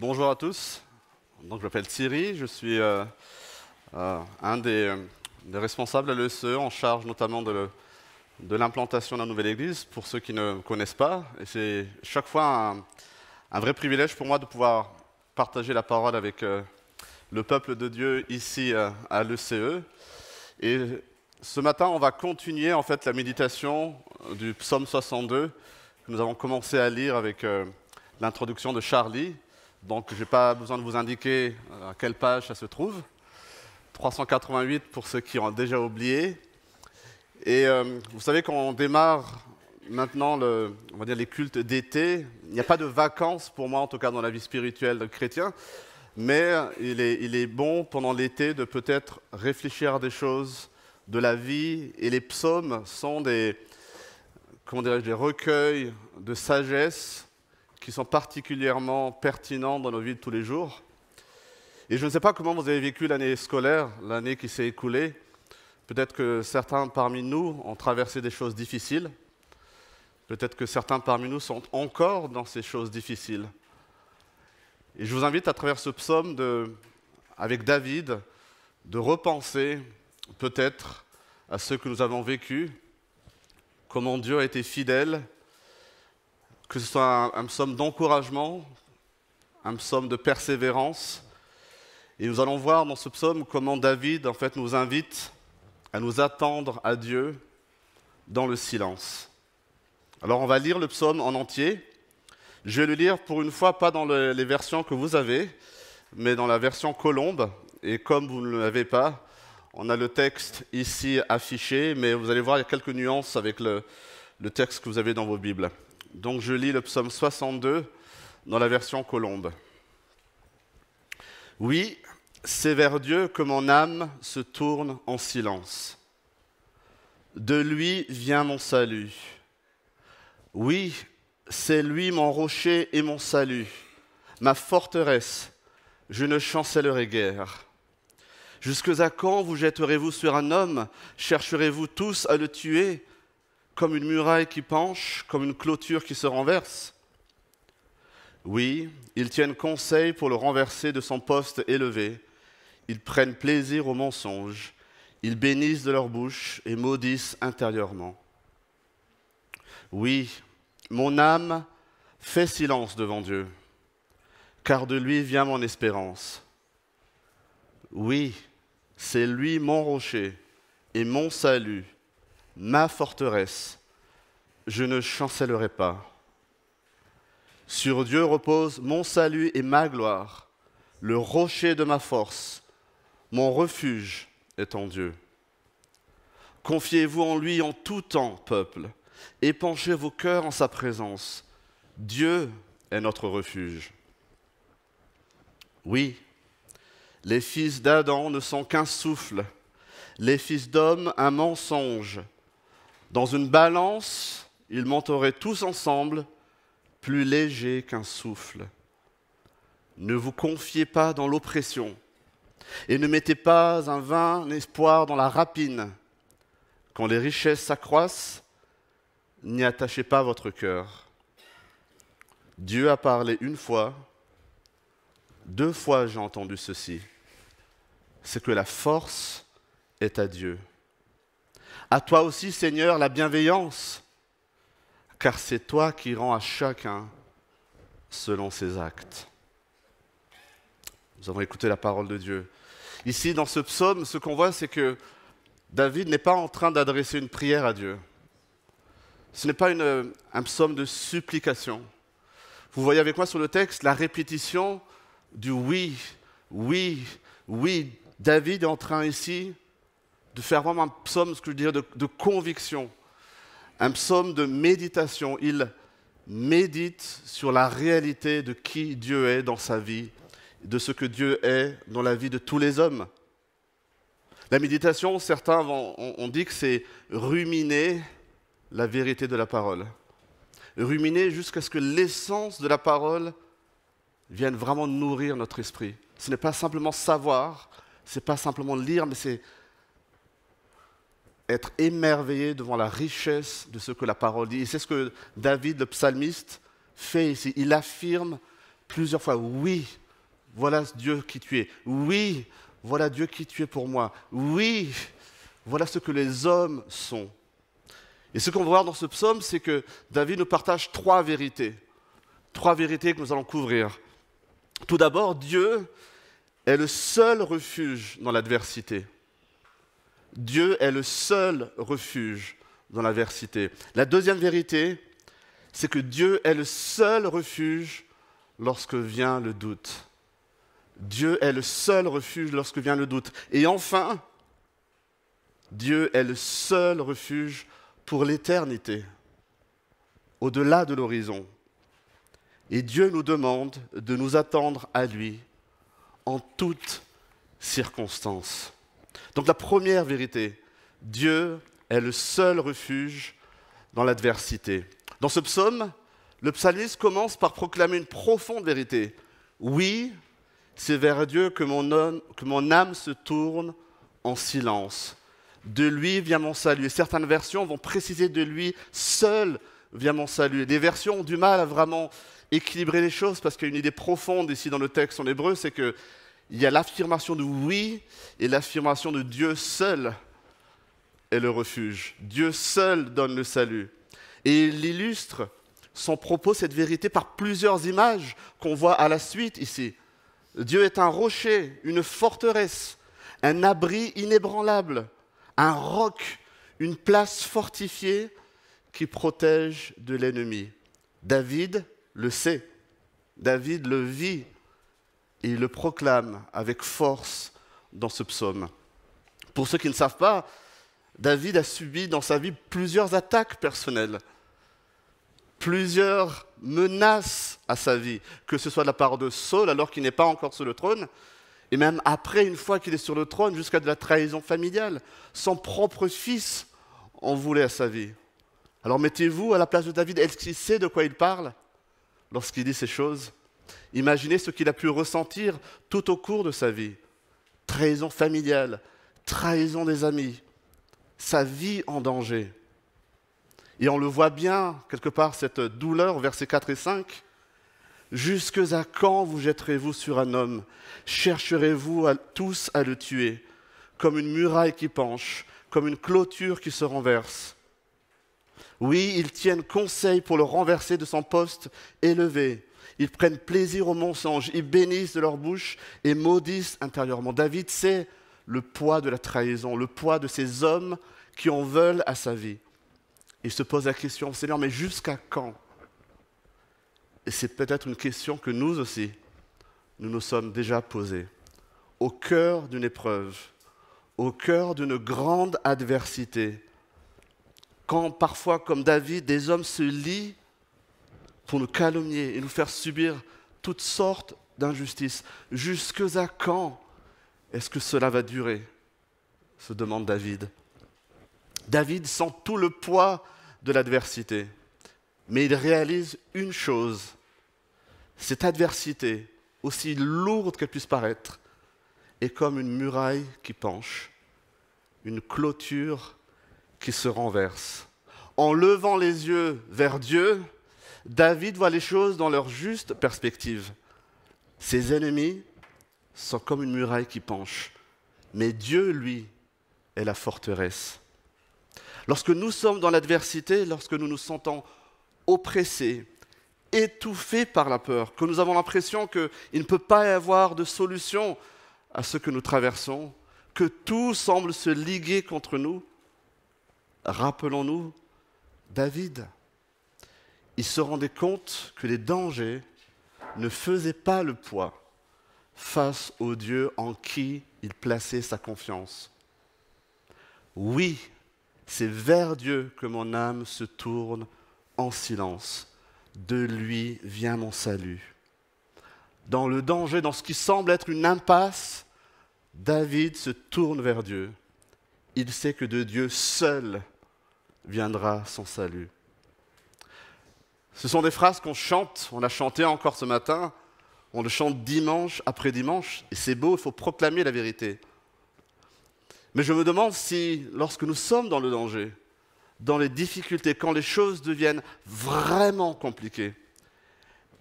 Bonjour à tous. Donc, je m'appelle Thierry, je suis un des responsables à l'ESE en charge notamment de l'implantation de la nouvelle église, pour ceux qui ne me connaissent pas. Et c'est chaque fois un vrai privilège pour moi de pouvoir partager la parole avec le peuple de Dieu ici à l'ECE. Et ce matin, on va continuer en fait la méditation du psaume 62 que nous avons commencé à lire avec l'introduction de Charlie. Donc, je n'ai pas besoin de vous indiquer à quelle page ça se trouve. 388 pour ceux qui ont déjà oublié. Et vous savez, quand on démarre maintenant on va dire les cultes d'été, il n'y a pas de vacances pour moi, en tout cas dans la vie spirituelle de chrétien, mais il est bon pendant l'été de peut-être réfléchir à des choses de la vie. Et les psaumes sont des recueils de sagesse qui sont particulièrement pertinents dans nos vies de tous les jours. Et je ne sais pas comment vous avez vécu l'année scolaire, l'année qui s'est écoulée. Peut-être que certains parmi nous ont traversé des choses difficiles. Peut-être que certains parmi nous sont encore dans ces choses difficiles. Et je vous invite à travers ce psaume, avec David, de repenser peut-être à ce que nous avons vécu, comment Dieu a été fidèle, que ce soit un psaume d'encouragement, un psaume de persévérance. Et nous allons voir dans ce psaume comment David en fait, nous invite à nous attendre à Dieu dans le silence. Alors on va lire le psaume en entier. Je vais le lire pour une fois, pas dans les versions que vous avez, mais dans la version Colombe. Et comme vous ne l'avez pas, on a le texte ici affiché, mais vous allez voir, il y a quelques nuances avec le texte que vous avez dans vos Bibles. Donc je lis le psaume 62 dans la version Colombe. Oui, c'est vers Dieu que mon âme se tourne en silence. De lui vient mon salut. Oui, c'est lui mon rocher et mon salut, ma forteresse, je ne chancellerai guère. Jusque à quand vous jetterez-vous sur un homme? Chercherez-vous tous à le tuer? Comme une muraille qui penche, comme une clôture qui se renverse? Oui, ils tiennent conseil pour le renverser de son poste élevé. Ils prennent plaisir au mensonge. Ils bénissent de leur bouche et maudissent intérieurement. Oui, mon âme fait silence devant Dieu, car de lui vient mon espérance. Oui, c'est lui mon rocher et mon salut, ma forteresse, je ne chancellerai pas. Sur Dieu repose mon salut et ma gloire, le rocher de ma force, mon refuge est en Dieu. Confiez-vous en lui en tout temps, peuple, épanchez vos cœurs en sa présence. Dieu est notre refuge. Oui, les fils d'Adam ne sont qu'un souffle, les fils d'homme un mensonge. Dans une balance, ils monteraient tous ensemble, plus légers qu'un souffle. Ne vous confiez pas dans l'oppression et ne mettez pas un vain espoir dans la rapine. Quand les richesses s'accroissent, n'y attachez pas votre cœur. Dieu a parlé une fois, 2 fois j'ai entendu ceci, c'est que la force est à Dieu. À toi aussi, Seigneur, la bienveillance, car c'est toi qui rends à chacun selon ses actes. Nous avons écouté la parole de Dieu. Ici, dans ce psaume, ce qu'on voit, c'est que David n'est pas en train d'adresser une prière à Dieu. Ce n'est pas un psaume de supplication. Vous voyez avec moi sur le texte la répétition du oui, oui, oui. David est en train ici de faire vraiment un psaume, ce que je dirais, de conviction. Un psaume de méditation. Il médite sur la réalité de qui Dieu est dans sa vie, de ce que Dieu est dans la vie de tous les hommes. La méditation, certains ont dit que c'est ruminer la vérité de la parole. Ruminer jusqu'à ce que l'essence de la parole vienne vraiment nourrir notre esprit. Ce n'est pas simplement savoir, ce n'est pas simplement lire, mais c'est être émerveillé devant la richesse de ce que la parole dit. Et c'est ce que David, le psalmiste, fait ici. Il affirme plusieurs fois, oui, voilà Dieu qui tu es. Oui, voilà Dieu qui tu es pour moi. Oui, voilà ce que les hommes sont. Et ce qu'on va voir dans ce psaume, c'est que David nous partage trois vérités. Trois vérités que nous allons couvrir. Tout d'abord, Dieu est le seul refuge dans l'adversité. Dieu est le seul refuge dans l'adversité. La deuxième vérité, c'est que Dieu est le seul refuge lorsque vient le doute. Dieu est le seul refuge lorsque vient le doute. Et enfin, Dieu est le seul refuge pour l'éternité, au-delà de l'horizon. Et Dieu nous demande de nous attendre à lui en toutes circonstances. Donc la première vérité, Dieu est le seul refuge dans l'adversité. Dans ce psaume, le psalmiste commence par proclamer une profonde vérité. Oui, c'est vers Dieu que mon âme se tourne en silence. De lui vient mon salut. Et certaines versions vont préciser de lui seul vient mon salut. Et des versions ont du mal à vraiment équilibrer les choses parce qu'il y a une idée profonde ici dans le texte en hébreu, c'est qu'il y a l'affirmation de oui et l'affirmation de Dieu seul est le refuge. Dieu seul donne le salut. Et il illustre son propos, cette vérité, par plusieurs images qu'on voit à la suite ici. Dieu est un rocher, une forteresse, un abri inébranlable, un roc, une place fortifiée qui protège de l'ennemi. David le sait, David le vit et il le proclame avec force dans ce psaume. Pour ceux qui ne savent pas, David a subi dans sa vie plusieurs attaques personnelles, plusieurs menaces à sa vie, que ce soit de la part de Saul alors qu'il n'est pas encore sur le trône, et même après, une fois qu'il est sur le trône, jusqu'à de la trahison familiale. Son propre fils en voulait à sa vie. Alors mettez-vous à la place de David. Est-ce qu'il sait de quoi il parle lorsqu'il dit ces choses? Imaginez ce qu'il a pu ressentir tout au cours de sa vie. Trahison familiale, trahison des amis, sa vie en danger. Et on le voit bien, quelque part, cette douleur, versets 4 et 5. « Jusque à quand vous jetterez-vous sur un homme? Chercherez-vous tous à le tuer, comme une muraille qui penche, comme une clôture qui se renverse? Oui, ils tiennent conseil pour le renverser de son poste élevé. Ils prennent plaisir au mensonge, ils bénissent de leur bouche et maudissent intérieurement. » David sait le poids de la trahison, le poids de ces hommes qui en veulent à sa vie. Il se pose la question, Seigneur, mais jusqu'à quand? Et c'est peut-être une question que nous aussi, nous nous sommes déjà posées. Au cœur d'une épreuve, au cœur d'une grande adversité, quand parfois, comme David, des hommes se lient pour nous calomnier et nous faire subir toutes sortes d'injustices, jusque à quand est-ce que cela va durer? Se demande David. David sent tout le poids de l'adversité. Mais il réalise une chose, cette adversité, aussi lourde qu'elle puisse paraître, est comme une muraille qui penche, une clôture qui se renverse. En levant les yeux vers Dieu, David voit les choses dans leur juste perspective. Ses ennemis sont comme une muraille qui penche, mais Dieu, lui, est la forteresse. Lorsque nous sommes dans l'adversité, lorsque nous nous sentons oppressés, étouffés par la peur, que nous avons l'impression qu'il ne peut pas y avoir de solution à ce que nous traversons, que tout semble se liguer contre nous, rappelons-nous David. Il se rendait compte que les dangers ne faisaient pas le poids face au Dieu en qui il plaçait sa confiance. Oui, c'est vers Dieu que mon âme se tourne en silence. De lui vient mon salut. Dans le danger, dans ce qui semble être une impasse, David se tourne vers Dieu. Il sait que de Dieu seul viendra son salut. Ce sont des phrases qu'on chante, on l'a chanté encore ce matin, on le chante dimanche après dimanche, et c'est beau, il faut proclamer la vérité. Mais je me demande si, lorsque nous sommes dans le danger, dans les difficultés, quand les choses deviennent vraiment compliquées,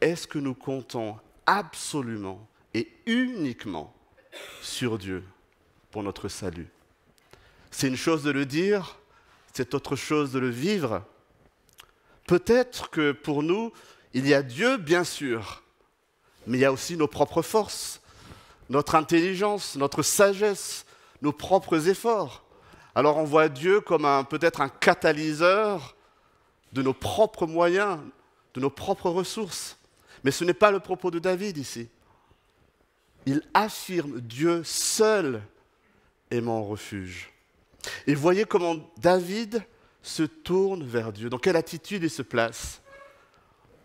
est-ce que nous comptons absolument et uniquement sur Dieu pour notre salut. C'est une chose de le dire, c'est autre chose de le vivre. Peut-être que pour nous, il y a Dieu, bien sûr, mais il y a aussi nos propres forces, notre intelligence, notre sagesse, nos propres efforts. Alors on voit Dieu comme peut-être un catalyseur de nos propres moyens, de nos propres ressources. Mais ce n'est pas le propos de David ici. Il affirme Dieu seul est mon refuge. Et voyez comment David se tourne vers Dieu. Dans quelle attitude il se place?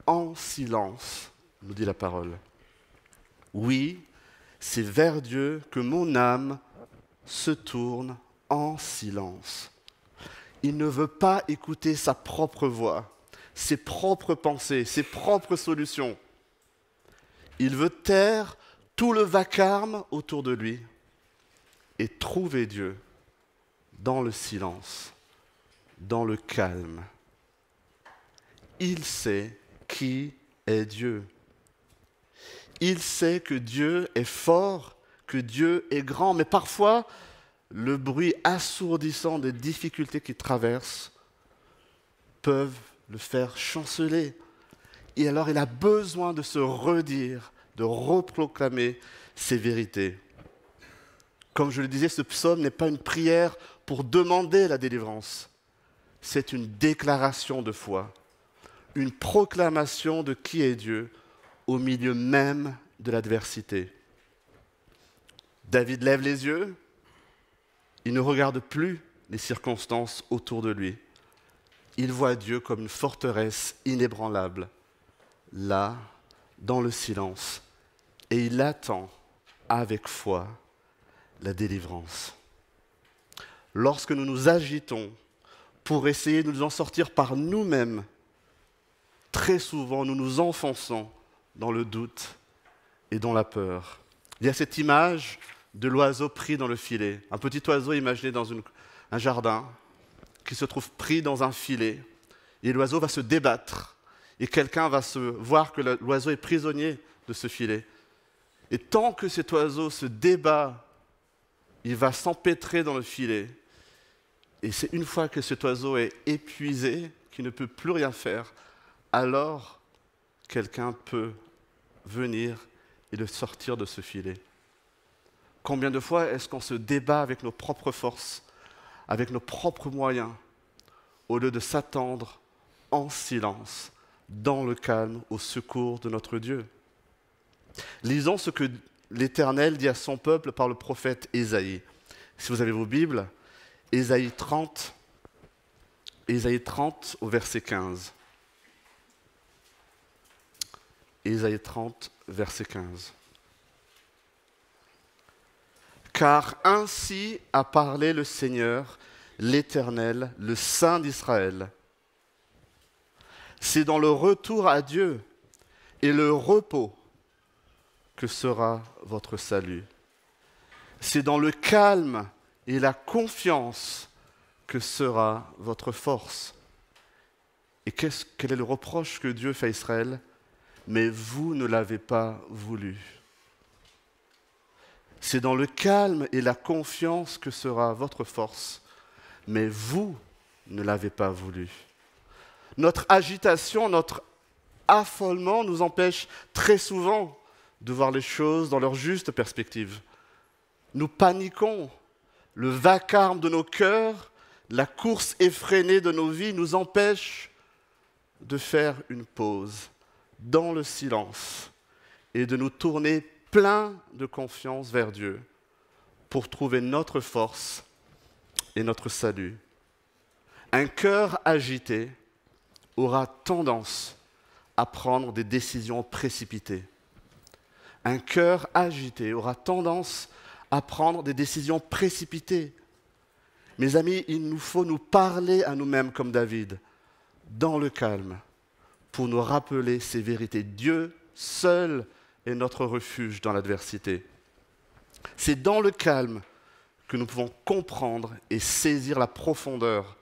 En silence, nous dit la parole. Oui, c'est vers Dieu que mon âme se tourne en silence. Il ne veut pas écouter sa propre voix, ses propres pensées, ses propres solutions. Il veut taire tout le vacarme autour de lui et trouver Dieu dans le silence, dans le calme. Il sait qui est Dieu. Il sait que Dieu est fort, que Dieu est grand, mais parfois, le bruit assourdissant des difficultés qu'il traverse peuvent le faire chanceler. Et alors, il a besoin de se redire, de reproclamer ses vérités. Comme je le disais, ce psaume n'est pas une prière pour demander la délivrance. C'est une déclaration de foi, une proclamation de qui est Dieu au milieu même de l'adversité. David lève les yeux, il ne regarde plus les circonstances autour de lui. Il voit Dieu comme une forteresse inébranlable, là, dans le silence, et il attend avec foi la délivrance. Lorsque nous nous agitons pour essayer de nous en sortir par nous-mêmes, très souvent nous nous enfonçons dans le doute et dans la peur. Il y a cette image de l'oiseau pris dans le filet. Un petit oiseau imaginé dans un jardin qui se trouve pris dans un filet. Et l'oiseau va se débattre. Et quelqu'un va se voir que l'oiseau est prisonnier de ce filet. Et tant que cet oiseau se débat, il va s'empêtrer dans le filet. Et c'est une fois que cet oiseau est épuisé, qu'il ne peut plus rien faire, alors quelqu'un peut venir et le sortir de ce filet. Combien de fois est-ce qu'on se débat avec nos propres forces, avec nos propres moyens, au lieu de s'attendre en silence, dans le calme, au secours de notre Dieu? Lisons ce que l'Éternel dit à son peuple par le prophète Ésaïe. Si vous avez vos Bibles, Ésaïe 30 au verset 15. Ésaïe 30, verset 15. Car ainsi a parlé le Seigneur, l'Éternel, le Saint d'Israël. C'est dans le retour à Dieu et le repos que sera votre salut. C'est dans le calme et la confiance que sera votre force. Et quel est le reproche que Dieu fait à Israël? Mais vous ne l'avez pas voulu. C'est dans le calme et la confiance que sera votre force, mais vous ne l'avez pas voulu. Notre agitation, notre affolement nous empêche très souvent de voir les choses dans leur juste perspective. Nous paniquons, le vacarme de nos cœurs, la course effrénée de nos vies nous empêchent de faire une pause dans le silence et de nous tourner plein de confiance vers Dieu pour trouver notre force et notre salut. Un cœur agité aura tendance à prendre des décisions précipitées. Un cœur agité aura tendance à prendre des décisions précipitées. Mes amis, il nous faut nous parler à nous-mêmes comme David, dans le calme, pour nous rappeler ces vérités. Dieu seul est notre refuge dans l'adversité. C'est dans le calme que nous pouvons comprendre et saisir la profondeur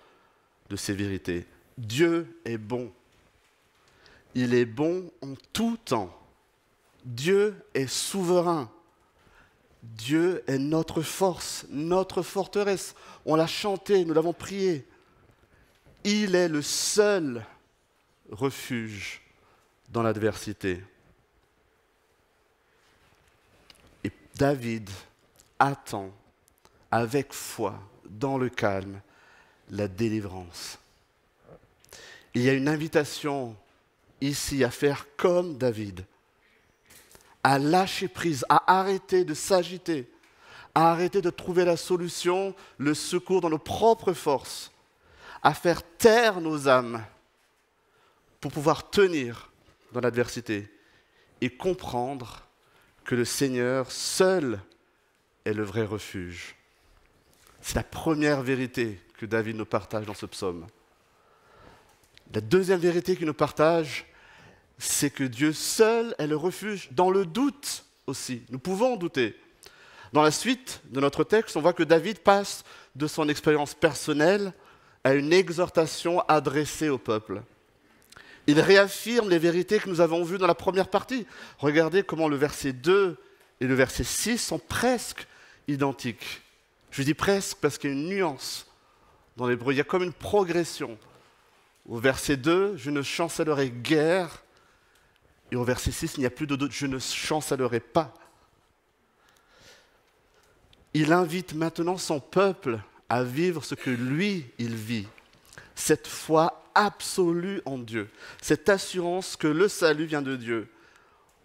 de ces vérités. Dieu est bon. Il est bon en tout temps. Dieu est souverain. Dieu est notre force, notre forteresse. On l'a chanté, nous l'avons prié. Il est le seul refuge dans l'adversité. Et David attend avec foi, dans le calme, la délivrance. Il y a une invitation ici à faire comme David, à lâcher prise, à arrêter de s'agiter, à arrêter de trouver la solution, le secours dans nos propres forces, à faire taire nos âmes pour pouvoir tenir dans l'adversité et comprendre que le Seigneur seul est le vrai refuge. C'est la première vérité que David nous partage dans ce psaume. La deuxième vérité qu'il nous partage, c'est que Dieu seul est le refuge dans le doute aussi. Nous pouvons douter. Dans la suite de notre texte, on voit que David passe de son expérience personnelle à une exhortation adressée au peuple. Il réaffirme les vérités que nous avons vues dans la première partie. Regardez comment le verset 2 et le verset 6 sont presque identiques. Je dis presque parce qu'il y a une nuance dans l'hébreu. Il y a comme une progression. Au verset 2, je ne chancellerai guère. Et au verset 6, il n'y a plus de doute, je ne chancellerai pas. Il invite maintenant son peuple à vivre ce que lui, il vit. Cette foi absolue en Dieu, cette assurance que le salut vient de Dieu.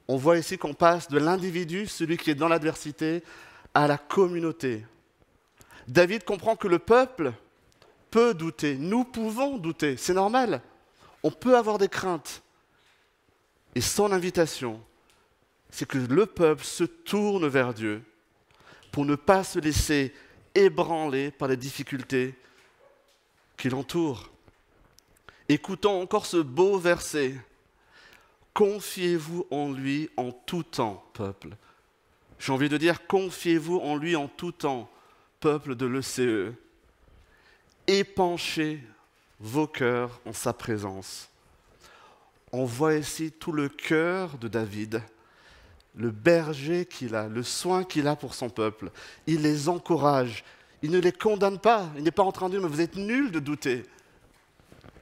On voit ici qu'on passe de l'individu, celui qui est dans l'adversité, à la communauté. David comprend que le peuple peut douter, nous pouvons douter, c'est normal. On peut avoir des craintes. Et son invitation, c'est que le peuple se tourne vers Dieu pour ne pas se laisser ébranler par les difficultés qui l'entourent. Écoutons encore ce beau verset. Confiez-vous en lui en tout temps, peuple. J'ai envie de dire, confiez-vous en lui en tout temps, peuple de l'ECE. Épanchez vos cœurs en sa présence. On voit ici tout le cœur de David, le berger qu'il a, le soin qu'il a pour son peuple. Il les encourage, il ne les condamne pas, il n'est pas en train de dire « mais vous êtes nuls de douter ».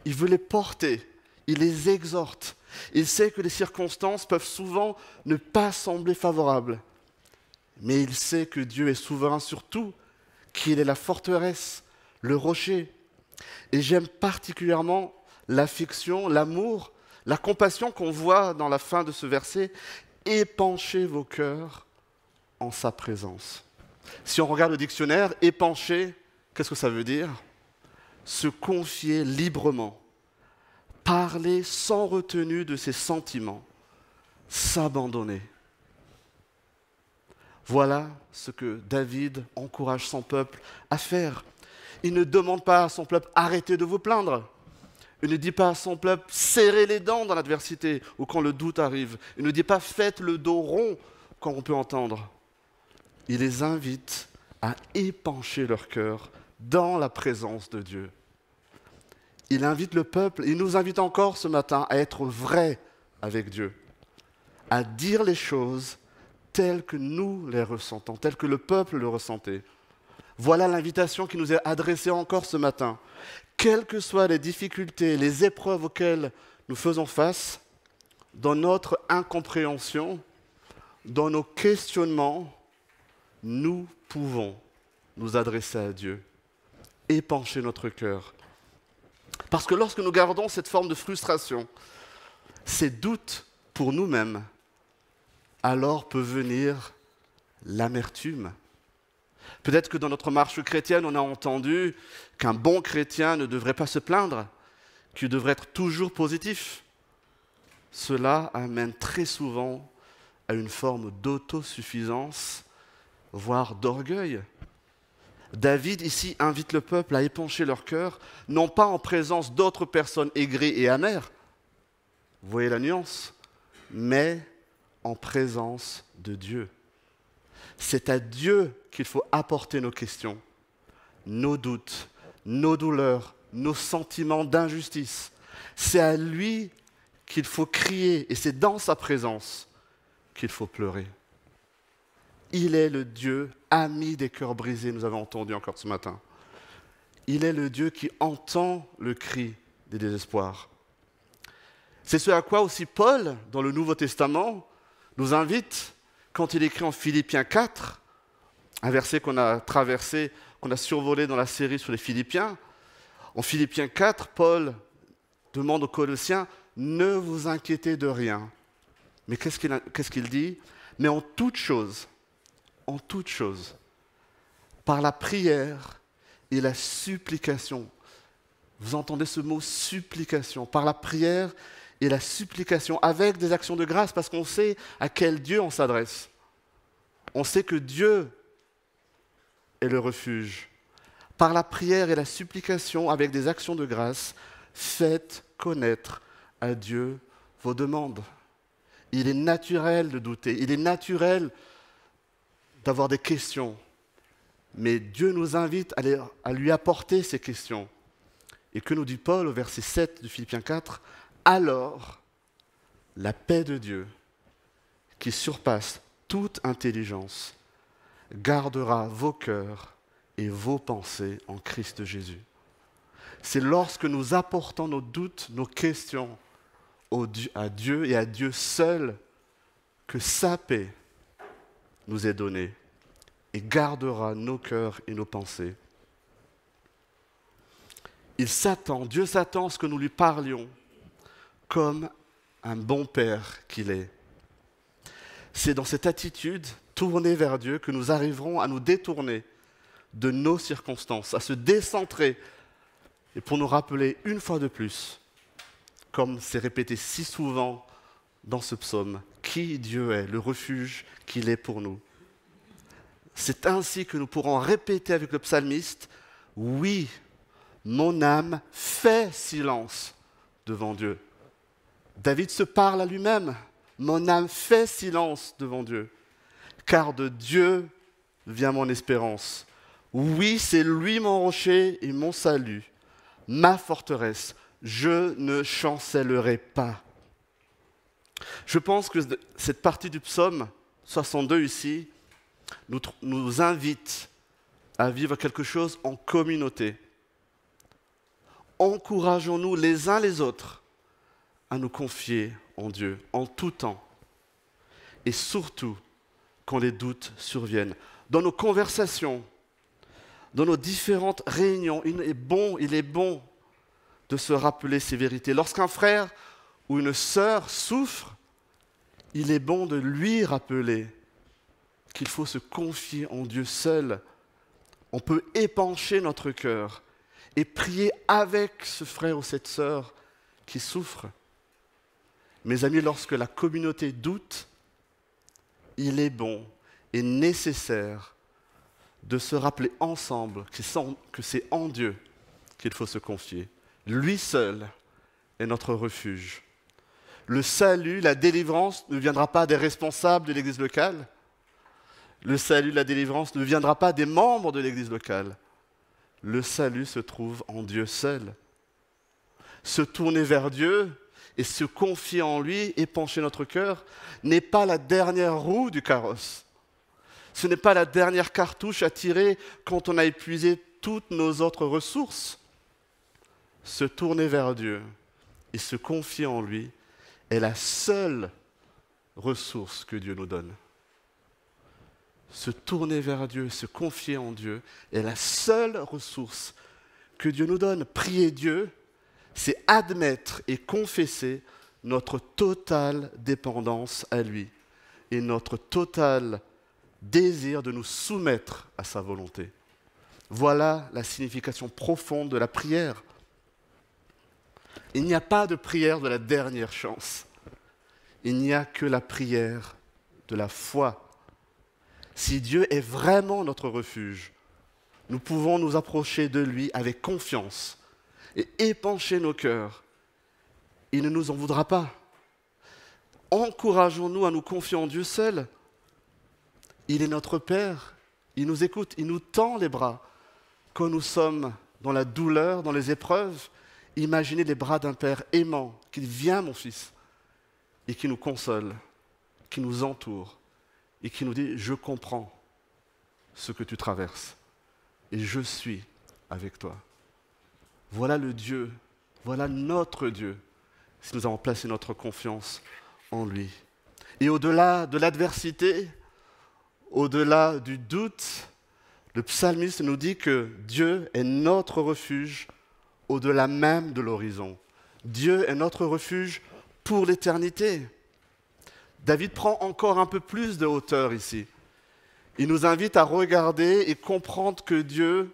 Il veut les porter, il les exhorte. Il sait que les circonstances peuvent souvent ne pas sembler favorables, mais il sait que Dieu est souverain sur tout, qu'il est la forteresse, le rocher. Et j'aime particulièrement l'affection, l'amour, la compassion qu'on voit dans la fin de ce verset. Épanchez vos cœurs en sa présence. Si on regarde le dictionnaire, épancher, qu'est-ce que ça veut dire? Se confier librement, parler sans retenue de ses sentiments, s'abandonner. Voilà ce que David encourage son peuple à faire. Il ne demande pas à son peuple « arrêtez de vous plaindre ». Il ne dit pas à son peuple « serrez les dents dans l'adversité » ou quand le doute arrive. Il ne dit pas « faites le dos rond » quand on peut entendre. Il les invite à épancher leur cœur dans la présence de Dieu. Il invite le peuple, il nous invite encore ce matin à être vrais avec Dieu, à dire les choses telles que nous les ressentons, telles que le peuple le ressentait. Voilà l'invitation qui nous est adressée encore ce matin. Quelles que soient les difficultés, les épreuves auxquelles nous faisons face, dans notre incompréhension, dans nos questionnements, nous pouvons nous adresser à Dieu, épancher notre cœur. Parce que lorsque nous gardons cette forme de frustration, ces doutes pour nous-mêmes, alors peut venir l'amertume. Peut-être que dans notre marche chrétienne, on a entendu qu'un bon chrétien ne devrait pas se plaindre, qu'il devrait être toujours positif. Cela amène très souvent à une forme d'autosuffisance, voire d'orgueil. David, ici, invite le peuple à épancher leur cœur, non pas en présence d'autres personnes aigries et amères, vous voyez la nuance, mais en présence de Dieu. C'est à Dieu qu'il faut apporter nos questions, nos doutes, nos douleurs, nos sentiments d'injustice. C'est à lui qu'il faut crier, et c'est dans sa présence qu'il faut pleurer. Il est le Dieu ami des cœurs brisés, nous avons entendu encore ce matin. Il est le Dieu qui entend le cri des désespoirs. C'est ce à quoi aussi Paul, dans le Nouveau Testament, nous invite quand il écrit en Philippiens 4, un verset qu'on a traversé, qu'on a survolé dans la série sur les Philippiens. En Philippiens 4, Paul demande aux Colossiens « Ne vous inquiétez de rien ». Mais qu'est-ce qu'il dit ? Mais en toute chose, par la prière et la supplication. Vous entendez ce mot supplication, par la prière et la supplication, avec des actions de grâce, parce qu'on sait à quel Dieu on s'adresse. On sait que Dieu est le refuge. Par la prière et la supplication, avec des actions de grâce, faites connaître à Dieu vos demandes. Il est naturel de douter, il est naturel d'avoir des questions, mais Dieu nous invite à lui apporter ces questions. Et que nous dit Paul au verset 7 de Philippiens 4 ? Alors, la paix de Dieu, qui surpasse toute intelligence, gardera vos cœurs et vos pensées en Christ Jésus. C'est lorsque nous apportons nos doutes, nos questions à Dieu et à Dieu seul que sa paix nous est donnée et gardera nos cœurs et nos pensées. Dieu s'attend à ce que nous lui parlions comme un bon Père qu'il est. C'est dans cette attitude tournée vers Dieu que nous arriverons à nous détourner de nos circonstances, à se décentrer et pour nous rappeler une fois de plus, comme c'est répété si souvent dans ce psaume, qui Dieu est, le refuge qu'il est pour nous. C'est ainsi que nous pourrons répéter avec le psalmiste, « Oui, mon âme fait silence devant Dieu. » David se parle à lui-même, « Mon âme fait silence devant Dieu, car de Dieu vient mon espérance. Oui, c'est lui mon rocher et mon salut, ma forteresse. Je ne chancellerai pas. » Je pense que cette partie du psaume 62 ici nous invite à vivre quelque chose en communauté. Encourageons-nous les uns les autres à nous confier en Dieu en tout temps et surtout quand les doutes surviennent. Dans nos conversations, dans nos différentes réunions, il est bon de se rappeler ces vérités. Lorsqu'un frère ou une sœur souffre, il est bon de lui rappeler qu'il faut se confier en Dieu seul. On peut épancher notre cœur et prier avec ce frère ou cette sœur qui souffre. Mes amis, lorsque la communauté doute, il est bon et nécessaire de se rappeler ensemble que c'est en Dieu qu'il faut se confier. Lui seul est notre refuge. Le salut, la délivrance ne viendra pas des responsables de l'église locale. Le salut, la délivrance ne viendra pas des membres de l'église locale. Le salut se trouve en Dieu seul. Se tourner vers Dieu et se confier en lui, épancher notre cœur, n'est pas la dernière roue du carrosse. Ce n'est pas la dernière cartouche à tirer quand on a épuisé toutes nos autres ressources. Se tourner vers Dieu et se confier en lui est la seule ressource que Dieu nous donne. Se tourner vers Dieu, se confier en Dieu est la seule ressource que Dieu nous donne. Prier Dieu, c'est admettre et confesser notre totale dépendance à lui et notre total désir de nous soumettre à sa volonté. Voilà la signification profonde de la prière. Il n'y a pas de prière de la dernière chance. Il n'y a que la prière de la foi. Si Dieu est vraiment notre refuge, nous pouvons nous approcher de lui avec confiance et épancher nos cœurs. Il ne nous en voudra pas. Encourageons-nous à nous confier en Dieu seul. Il est notre Père, il nous écoute, il nous tend les bras. Quand nous sommes dans la douleur, dans les épreuves, imaginez les bras d'un Père aimant qui dit « Viens mon fils » et qui nous console, qui nous entoure et qui nous dit « Je comprends ce que tu traverses et je suis avec toi ». Voilà le Dieu, voilà notre Dieu, si nous avons placé notre confiance en lui. Et au-delà de l'adversité, au-delà du doute, le psalmiste nous dit que Dieu est notre refuge au-delà même de l'horizon. Dieu est notre refuge pour l'éternité. David prend encore un peu plus de hauteur ici. Il nous invite à regarder et comprendre que Dieu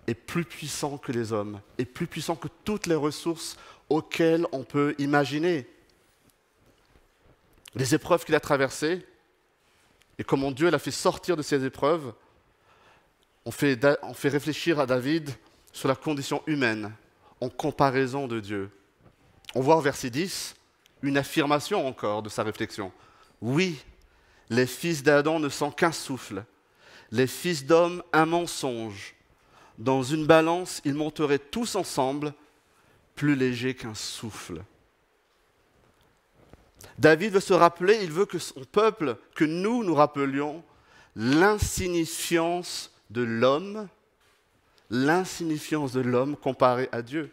est plus puissant que les hommes, est plus puissant que toutes les ressources auxquelles on peut imaginer. Les épreuves qu'il a traversées, et comment Dieu l'a fait sortir de ces épreuves, on fait réfléchir à David sur la condition humaine en comparaison de Dieu. On voit au verset 10 une affirmation encore de sa réflexion. Oui, les fils d'Adam ne sont qu'un souffle, les fils d'homme un mensonge. Dans une balance, ils monteraient tous ensemble, plus légers qu'un souffle. David veut se rappeler, il veut que son peuple, que nous rappelions l'insignifiance de l'homme comparé à Dieu.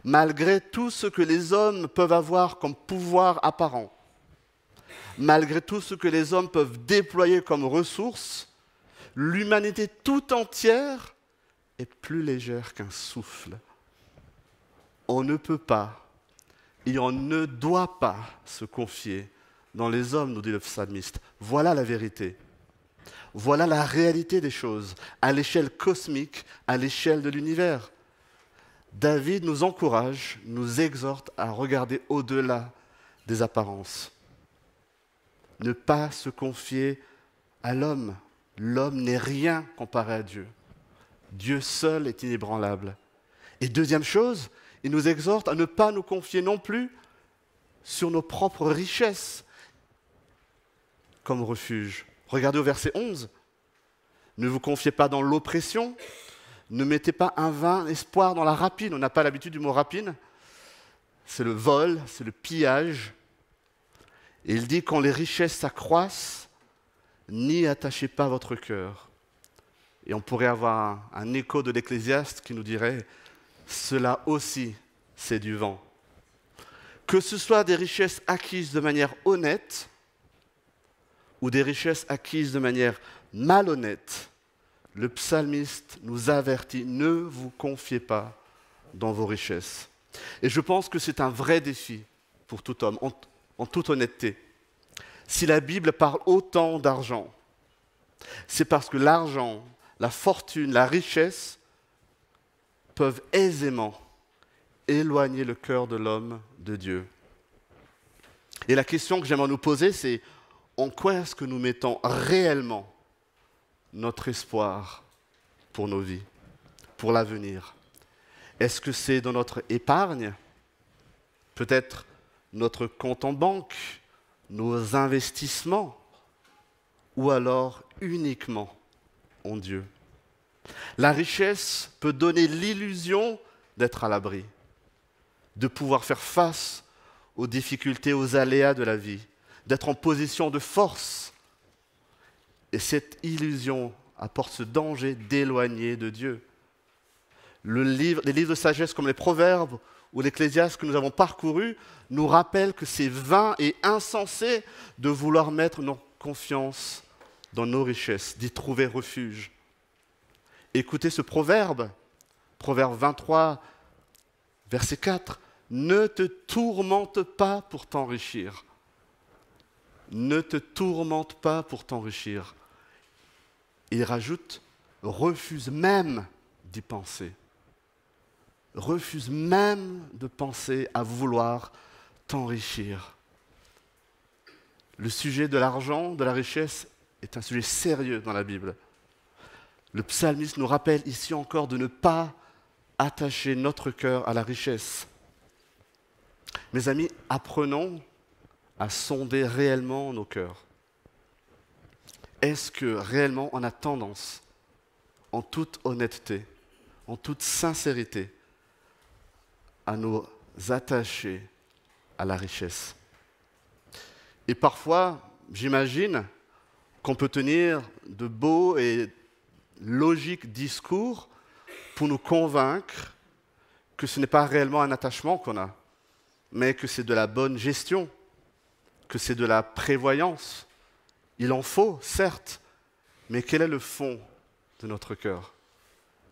Malgré tout ce que les hommes peuvent avoir comme pouvoir apparent, malgré tout ce que les hommes peuvent déployer comme ressources, l'humanité tout entière est plus légère qu'un souffle. On ne peut pas et on ne doit pas se confier dans les hommes, nous dit le psalmiste. Voilà la vérité. Voilà la réalité des choses, à l'échelle cosmique, à l'échelle de l'univers. David nous encourage, nous exhorte à regarder au-delà des apparences. Ne pas se confier à l'homme. L'homme n'est rien comparé à Dieu. Dieu seul est inébranlable. Et deuxième chose, il nous exhorte à ne pas nous confier non plus sur nos propres richesses comme refuge. Regardez au verset 11. Ne vous confiez pas dans l'oppression, ne mettez pas un vain espoir dans la rapine. On n'a pas l'habitude du mot rapine. C'est le vol, c'est le pillage. Et il dit, quand les richesses s'accroissent, n'y attachez pas votre cœur. Et on pourrait avoir un écho de l'Ecclésiaste qui nous dirait, cela aussi, c'est du vent. Que ce soit des richesses acquises de manière honnête ou des richesses acquises de manière malhonnête, le psalmiste nous avertit, ne vous confiez pas dans vos richesses. Et je pense que c'est un vrai défi pour tout homme, en toute honnêteté. Si la Bible parle autant d'argent, c'est parce que l'argent, la fortune, la richesse peuvent aisément éloigner le cœur de l'homme de Dieu. Et la question que j'aimerais nous poser, c'est en quoi est-ce que nous mettons réellement notre espoir pour nos vies, pour l'avenir? Est-ce que c'est dans notre épargne, peut-être notre compte en banque, nos investissements, ou alors uniquement en Dieu? La richesse peut donner l'illusion d'être à l'abri, de pouvoir faire face aux difficultés, aux aléas de la vie, d'être en position de force. Et cette illusion apporte ce danger d'éloigner de Dieu. Les livres de sagesse comme les Proverbes ou l'Ecclésiaste que nous avons parcourus nous rappellent que c'est vain et insensé de vouloir mettre notre confiance dans nos richesses, d'y trouver refuge. Écoutez ce proverbe, Proverbe 23, verset 4. Ne te tourmente pas pour t'enrichir. Ne te tourmente pas pour t'enrichir. Il rajoute, refuse même d'y penser. Refuse même de penser à vouloir t'enrichir. Le sujet de l'argent, de la richesse, est un sujet sérieux dans la Bible. Le psalmiste nous rappelle ici encore de ne pas attacher notre cœur à la richesse. Mes amis, apprenons à sonder réellement nos cœurs. Est-ce que réellement on a tendance, en toute honnêteté, en toute sincérité, à nous attacher à la richesse? Et parfois, j'imagine qu'on peut tenir de beaux et logiques discours pour nous convaincre que ce n'est pas réellement un attachement qu'on a, mais que c'est de la bonne gestion, que c'est de la prévoyance. Il en faut, certes, mais quel est le fond de notre cœur?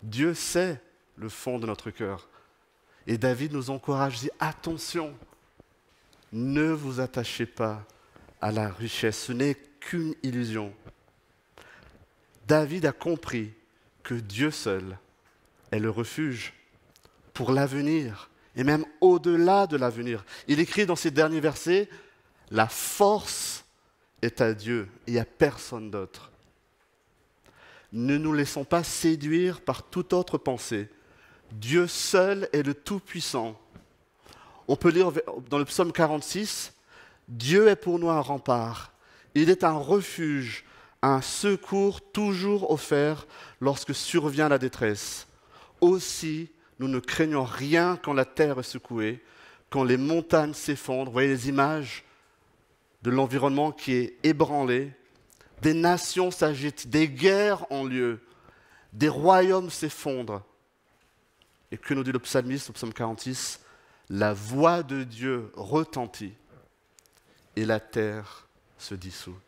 Dieu sait le fond de notre cœur. Et David nous encourage, dit, attention, ne vous attachez pas à la richesse, ce n'est qu'une illusion. David a compris que Dieu seul est le refuge pour l'avenir, et même au-delà de l'avenir. Il écrit dans ces derniers versets, « La force est à Dieu, et il n'y a personne d'autre. » Ne nous laissons pas séduire par toute autre pensée. Dieu seul est le Tout-Puissant. On peut lire dans le psaume 46, « Dieu est pour nous un rempart, il est un refuge, un secours toujours offert lorsque survient la détresse. Aussi, nous ne craignons rien quand la terre est secouée, quand les montagnes s'effondrent. » Vous voyez les images de l'environnement qui est ébranlé. Des nations s'agitent, des guerres ont lieu, des royaumes s'effondrent. Et que nous dit le psalmiste au psaume 46 ? La voix de Dieu retentit et la terre se dissout.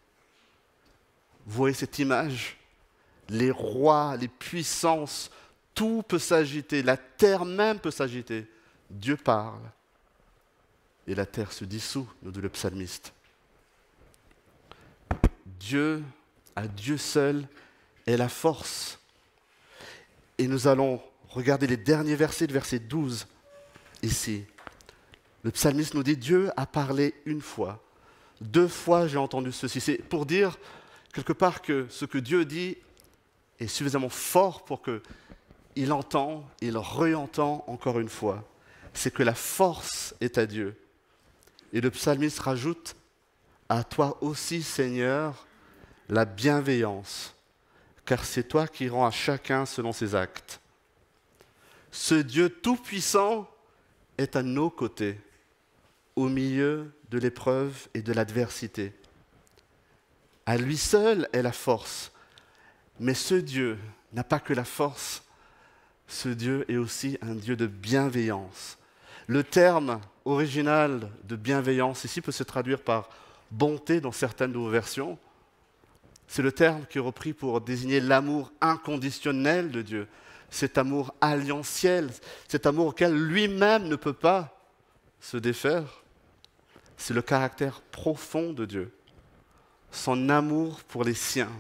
Vous voyez cette image ? Les rois, les puissances, tout peut s'agiter, la terre même peut s'agiter. Dieu parle et la terre se dissout, nous dit le psalmiste. Dieu, à Dieu seul, est la force. Et nous allons regarder les derniers versets, le verset 12, ici. Le psalmiste nous dit, Dieu a parlé une fois, 2 fois j'ai entendu ceci. C'est pour dire, quelque part, que ce que Dieu dit est suffisamment fort pour qu'il entend, il réentend encore une fois. C'est que la force est à Dieu. Et le psalmiste rajoute, à toi aussi, Seigneur, la bienveillance, car c'est toi qui rends à chacun selon ses actes. Ce Dieu tout-puissant est à nos côtés, au milieu de l'épreuve et de l'adversité. À lui seul est la force, mais ce Dieu n'a pas que la force, ce Dieu est aussi un Dieu de bienveillance. Le terme original de bienveillance ici peut se traduire par bonté dans certaines de vos versions. C'est le terme qui est repris pour désigner l'amour inconditionnel de Dieu, cet amour alliantiel, cet amour auquel lui-même ne peut pas se défaire. C'est le caractère profond de Dieu, son amour pour les siens,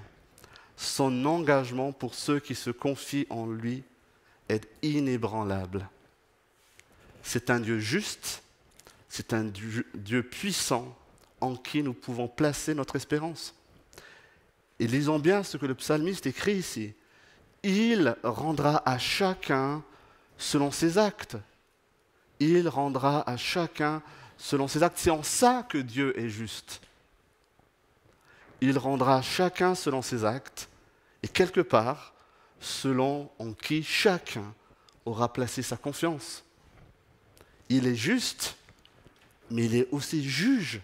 son engagement pour ceux qui se confient en lui est inébranlable. C'est un Dieu juste, c'est un Dieu puissant en qui nous pouvons placer notre espérance. Et lisons bien ce que le psalmiste écrit ici. Il rendra à chacun selon ses actes. Il rendra à chacun selon ses actes. C'est en ça que Dieu est juste. Il rendra à chacun selon ses actes et quelque part selon en qui chacun aura placé sa confiance. Il est juste, mais il est aussi juge.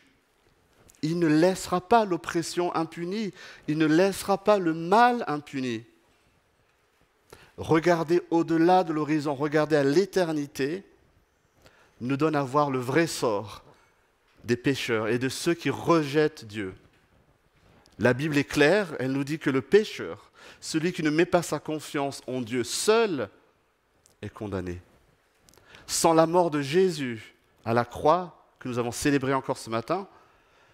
Il ne laissera pas l'oppression impunie. Il ne laissera pas le mal impuni. Regarder au-delà de l'horizon, regarder à l'éternité, nous donne à voir le vrai sort des pécheurs et de ceux qui rejettent Dieu. La Bible est claire, elle nous dit que le pécheur, celui qui ne met pas sa confiance en Dieu seul, est condamné. Sans la mort de Jésus à la croix, que nous avons célébré encore ce matin,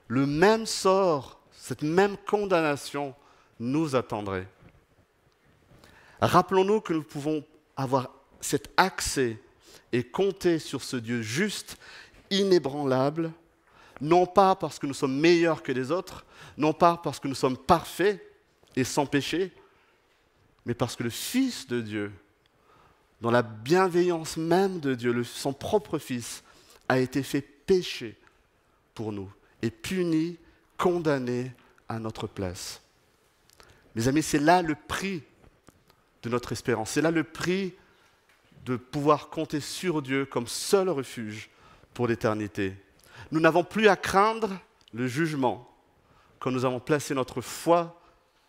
le même sort, cette même condamnation nous attendrait. Rappelons-nous que nous pouvons avoir cet accès et compter sur ce Dieu juste, inébranlable, non pas parce que nous sommes meilleurs que les autres, non pas parce que nous sommes parfaits et sans péché, mais parce que le Fils de Dieu, dans la bienveillance même de Dieu, son propre Fils, a été fait péché pour nous, et puni, condamné à notre place. Mes amis, c'est là le prix de notre espérance. C'est là le prix de pouvoir compter sur Dieu comme seul refuge pour l'éternité. Nous n'avons plus à craindre le jugement, quand nous avons placé notre foi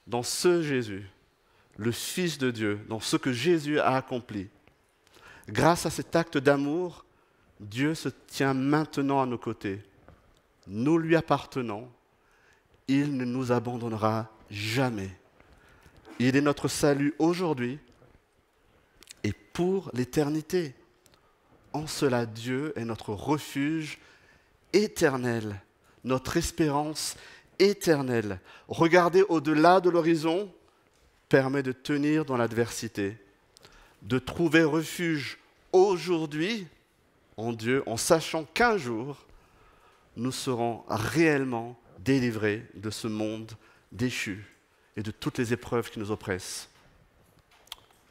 dans ce Jésus, le Fils de Dieu, dans ce que Jésus a accompli. Grâce à cet acte d'amour, Dieu se tient maintenant à nos côtés. Nous lui appartenons. Il ne nous abandonnera jamais. Il est notre salut aujourd'hui et pour l'éternité. En cela, Dieu est notre refuge éternel, notre espérance éternelle. Regarder au-delà de l'horizon permet de tenir dans l'adversité, de trouver refuge aujourd'hui en Dieu, en sachant qu'un jour, nous serons réellement délivrés de ce monde déchu et de toutes les épreuves qui nous oppressent.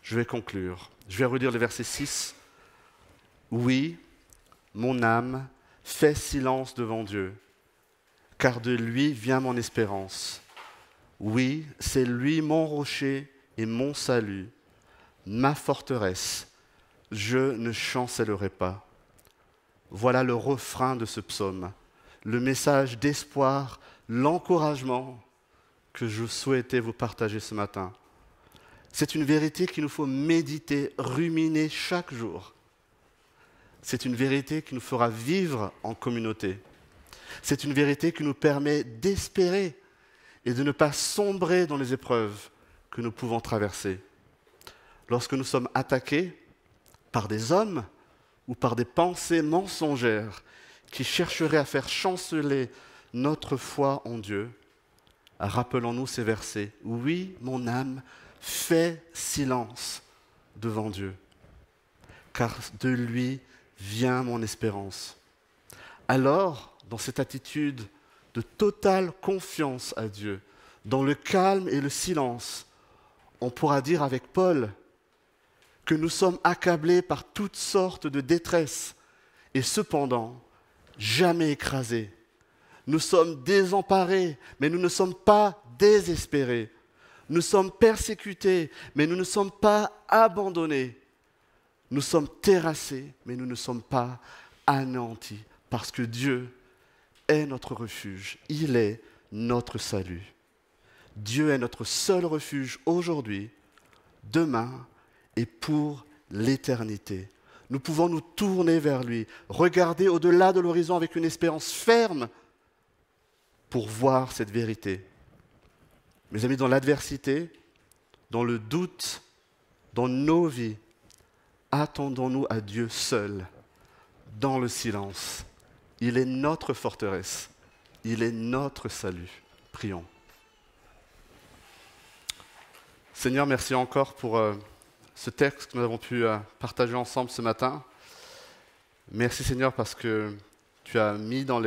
Je vais conclure. Je vais relire le verset 6. Oui, mon âme fait silence devant Dieu, car de lui vient mon espérance. Oui, c'est lui mon rocher et mon salut, ma forteresse. Je ne chancellerai pas. Voilà le refrain de ce psaume, le message d'espoir, l'encouragement que je souhaitais vous partager ce matin. C'est une vérité qu'il nous faut méditer, ruminer chaque jour. C'est une vérité qui nous fera vivre en communauté. C'est une vérité qui nous permet d'espérer et de ne pas sombrer dans les épreuves que nous pouvons traverser. Lorsque nous sommes attaqués par des hommes ou par des pensées mensongères qui chercheraient à faire chanceler notre foi en Dieu, rappelons-nous ces versets. Oui, mon âme fait silence devant Dieu, car de lui vient mon espérance. Alors, dans cette attitude de totale confiance à Dieu, dans le calme et le silence, on pourra dire avec Paul que nous sommes accablés par toutes sortes de détresse et cependant jamais écrasés. Nous sommes désemparés, mais nous ne sommes pas désespérés. Nous sommes persécutés, mais nous ne sommes pas abandonnés. Nous sommes terrassés, mais nous ne sommes pas anéantis, parce que Dieu est notre refuge. Il est notre salut. Dieu est notre seul refuge aujourd'hui, demain et pour l'éternité. Nous pouvons nous tourner vers lui, regarder au-delà de l'horizon avec une espérance ferme pour voir cette vérité. Mes amis, dans l'adversité, dans le doute, dans nos vies, attendons-nous à Dieu seul, dans le silence. Il est notre forteresse, il est notre salut. Prions. Seigneur, merci encore pour ce texte que nous avons pu partager ensemble ce matin. Merci Seigneur parce que tu as mis dans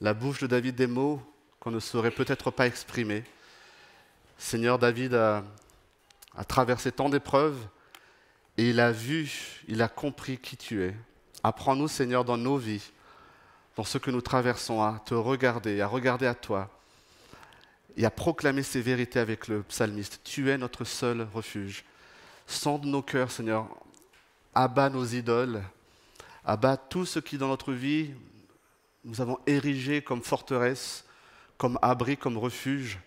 la bouche de David des mots qu'on ne saurait peut-être pas exprimer. Seigneur, David a traversé tant d'épreuves et il a vu, il a compris qui tu es. Apprends-nous, Seigneur, dans nos vies, dans ce que nous traversons, à te regarder, à regarder à toi et à proclamer ces vérités avec le psalmiste. Tu es notre seul refuge. Sonde nos cœurs, Seigneur. Abat nos idoles. Abat tout ce qui, dans notre vie, nous avons érigé comme forteresse, comme abri, comme refuge.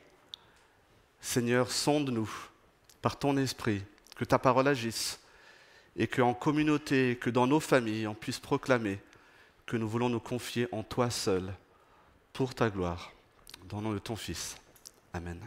Seigneur, sonde-nous par ton esprit, que ta parole agisse et qu'en communauté, que dans nos familles, on puisse proclamer que nous voulons nous confier en toi seul, pour ta gloire, dans le nom de ton Fils. Amen.